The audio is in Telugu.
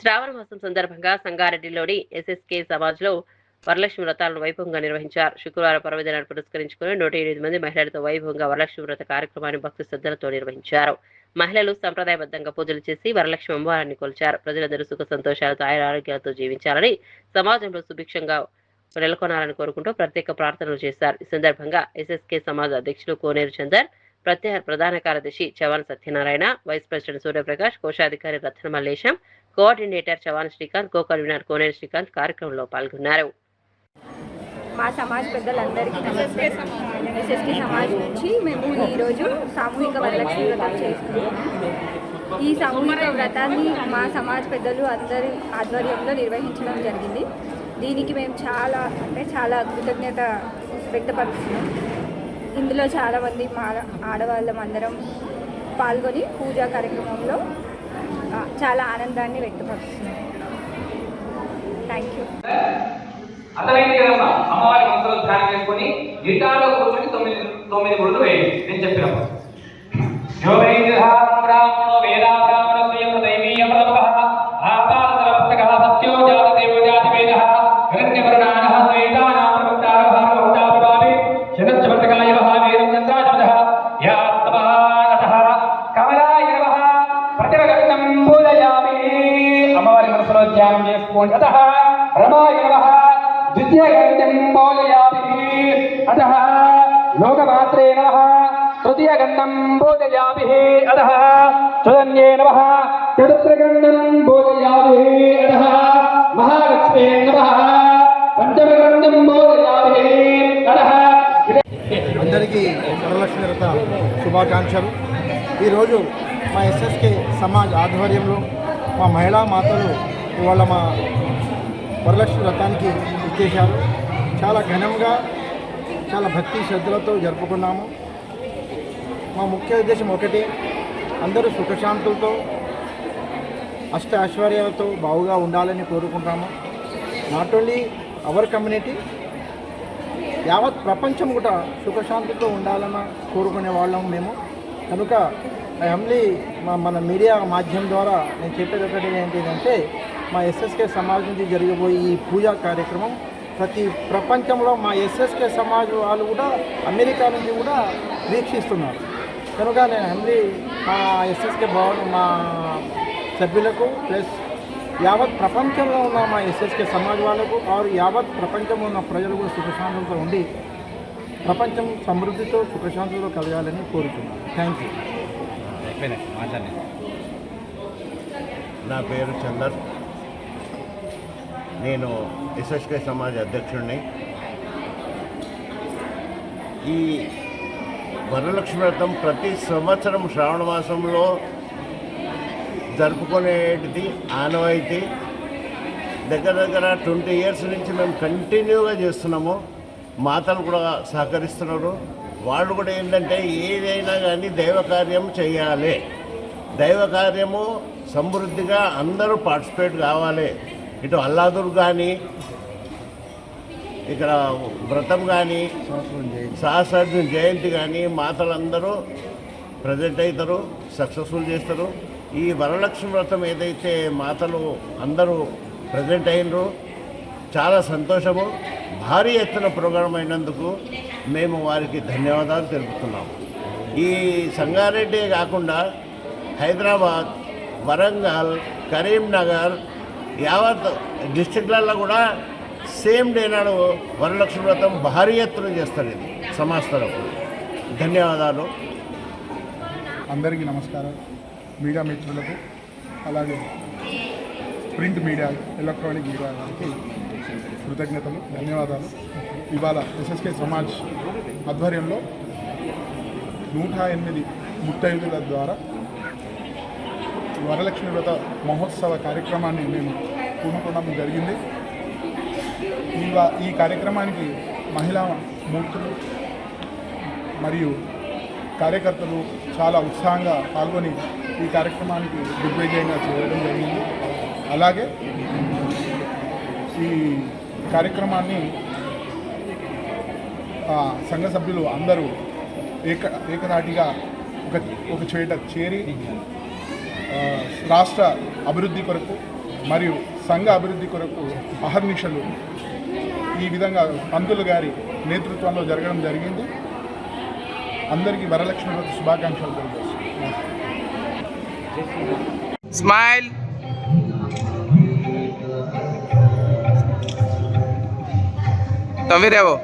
శ్రావణ మాసం సందర్భంగా సంగారెడ్డిలోని ఎస్ఎస్కే సమాజ్లో వరలక్ష్మి వ్రతాలను వైభవంగా నిర్వహించారు. శుక్రవారం పర్వదినాన్ని పురస్కరించుకుని 108 మంది మహిళలతో వైభవంగా వరలక్ష్మి వ్రత కార్యక్రమాన్ని భక్తి శ్రద్ధలతో నిర్వహించారు. మహిళలు సంప్రదాయబద్ధంగా పూజలు చేసి వరలక్ష్మి అమ్మవారిని కొలిచారు. ప్రజలందరూ సుఖ సంతోషాలతో ఆరోగ్యాలతో జీవించాలని, సమాజంలో సుభిక్షంగా నెలకొనాలని కోరుకుంటూ ప్రత్యేక ప్రార్థనలు చేశారు. ఈ సందర్భంగా ఎస్ఎస్కే సమాజ్ అధ్యక్షులు కోనేరు చందర్, ప్రధాన కార్యదర్శి చవాన్ సత్యనారాయణ, వైస్ ప్రెసిడెంట్ సూర్యప్రకాష్, కోశాధికారి Ratna Mallesham, coordinator Chavan Srikanth, co convener Koneru Srikanth కార్యక్రమంలో పాల్గొన్నారు. మా సమాజ్ పెద్దలందరికీ నమస్తే. ఎస్ఎస్కే సమాజ్ నుంచి మేము ఈరోజు సామూహిక వరలక్ష్మి వ్రతం చేస్తున్నాము. ఈ సామూహిక వ్రతాన్ని మా సమాజ్ పెద్దలు అందరి ఆధ్వర్యంలో నిర్వహించడం జరిగింది. దీనికి మేము చాలా కృతజ్ఞత వ్యక్తపరుస్తున్నాం. ఇందులో చాలామంది మా ఆడవాళ్ళం అందరం పాల్గొని పూజా కార్యక్రమంలో చాలా ఆనందాన్ని వ్యక్తపరుస్తున్నాం. Thank you. అర్థమైంది కదమ్మా. అమ్మవారి మనసులో ధ్యానం చేసుకొని గిటార్లో కూర్చొని 9 గుళ్ళు వేయండి నేను చెప్పినప్పుడు. బ్రాహ్మణో వేదా బ్రాహ్మణ స్వయం దైవీయ ప్రభవః ఆపాదతర పుస్తకః సత్యో జాత దేవో జాతి వేదః హిరణ్యవర్ణానః ద్వైతానాం ప్రవక్తారభార భౌతాభిభావి శనచ్చమతకాయ వః వేదం చంద్రాజమదః యాత్మహానతః కమలాయ నమః ప్రతిభగంతం పూజయామి. అమ్మవారి మనసులో ధ్యానం చేసుకోండి. అతః రమాయ నమః ద్వితీయగంధం బోధయామి. అతః లోకమాత్రే నమః తృతీయగంధం బోధయామి. అతః చతుర్థే నమః చతుర్థగంధం బోధయామి. అతః మహాలక్ష్మే నమః పంచమగంధం బోధయామి. అతః అందరికీ వరలక్ష్మి వ్రత శుభాకాంక్షలు. ఈరోజు మా ఎస్ఎస్కే సమాజ్ ఆధ్వర్యంలో మా మహిళా మాతలు ఇవాళ మా వరలక్ష్మి వ్రతానికి ఇచ్చేశారు. చాలా ఘనంగా చాలా భక్తి శ్రద్ధలతో జరుపుకున్నాము. మా ముఖ్య ఉద్దేశం ఒకటి, అందరూ సుఖశాంతులతో అష్ట ఐశ్వర్యాలతో బాగుగా ఉండాలని కోరుకుంటాము. నాట్ ఓన్లీ అవర్ కమ్యూనిటీ, యావత్ ప్రపంచం కూడా సుఖశాంతితో ఉండాలని కోరుకునే వాళ్ళము మేము. కనుక ఫ్యామిలీ మన మీడియా మాధ్యమం ద్వారా నేను చెప్పేది ఒకటి ఏంటంటే, మా ఎస్ఎస్కే సమాజ్ నుంచి జరిగిపోయే ఈ పూజా కార్యక్రమం ప్రతి ప్రపంచంలో మా ఎస్ఎస్కే సమాజ్ వాళ్ళు కూడా అమెరికా నుంచి కూడా వీక్షిస్తున్నారు. కనుక నేను ఫ్యామిలీ మా ఎస్ఎస్కే భవన్ మా సభ్యులకు ప్లస్ యావత్ ప్రపంచంలో ఉన్న మా ఎస్ఎస్కే సమాజ్ వాళ్ళకు ఆరు యావత్ ప్రపంచంలో ఉన్న ప్రజలు కూడా సుఖశాంతులతో ఉండి ప్రపంచం సమృద్ధితో సుఖశాంతులతో కలగాలని కోరుతున్నాను. Thank you. నా పేరు చందర్, నేను ఎస్ఎస్కే సమాజ్ అధ్యక్షుడిని. ఈ వరలక్ష్మి వ్రతం ప్రతి సంవత్సరం శ్రావణ మాసంలో జరుపుకునేటిది ఆనవాయితీ. దగ్గర 20 years నుంచి మేము కంటిన్యూగా చేస్తున్నాము. మాతలు కూడా సహకరిస్తున్నారు. వాళ్ళు కూడా ఏంటంటే ఏదైనా కానీ దైవ కార్యం చేయాలి, దైవ కార్యము సమృద్ధిగా అందరూ పార్టిసిపేట్ కావాలి. ఇటు అల్లాదుర్ కానీ ఇక్కడ వ్రతం కానీ సహస్రార్జున జయంతి కానీ మాతలందరూ ప్రజెంట్ అవుతారు, సక్సెస్ఫుల్ చేస్తారు. ఈ వరలక్ష్మి వ్రతం ఏదైతే మాతలు అందరూ ప్రజెంట్ అయినరు, చాలా సంతోషము. భారీ ఎత్తున ప్రోగ్రాం అయినందుకు మేము వారికి ధన్యవాదాలు తెలుపుతున్నాము. ఈ సంగారెడ్డి కాకుండా హైదరాబాద్, వరంగల్, కరీంనగర్ యావత్ డిస్టిక్లలో కూడా సేమ్ డే నాడు వరలక్ష్మి వ్రతం భారీ ఎత్తున చేస్తారు. ఇది సమాజ్ తరఫు. ధన్యవాదాలు. అందరికీ నమస్కారం. మీడియా మిత్రులకు, అలాగే ప్రింట్ మీడియా, ఎలక్ట్రానిక్ మీడియా వారికి కృతజ్ఞతలు, ధన్యవాదాలు. ఇవాళ ఎస్ఎస్కే సమాజ్ ఆధ్వర్యంలో 108 ముత్తైదుల ద్వారా వరలక్ష్మి వ్రత మహోత్సవ కార్యక్రమాన్ని మేము పూనుకోవడం జరిగింది. ఈ కార్యక్రమానికి మహిళా మూర్తులు మరియు కార్యకర్తలు చాలా ఉత్సాహంగా పాల్గొని ఈ కార్యక్రమానికి దిగ్విజయంగా చేయడం జరిగింది. అలాగే ఈ కార్యక్రమాన్ని సంఘ సభ్యులు అందరూ ఏకధాటిగా ఒక చేట చేరి రాష్ట్ర అభివృద్ధి కొరకు మరియు సంఘ అభివృద్ధి కొరకు అహర్నిశలు ఈ విధంగా పంతులు గారి నేతృత్వంలో జరగడం జరిగింది. అందరికీ వరలక్ష్మి వ్రత శుభాకాంక్షలు తెలియజేస్తున్నాను. స్మైల్. తొమ్మిదేవో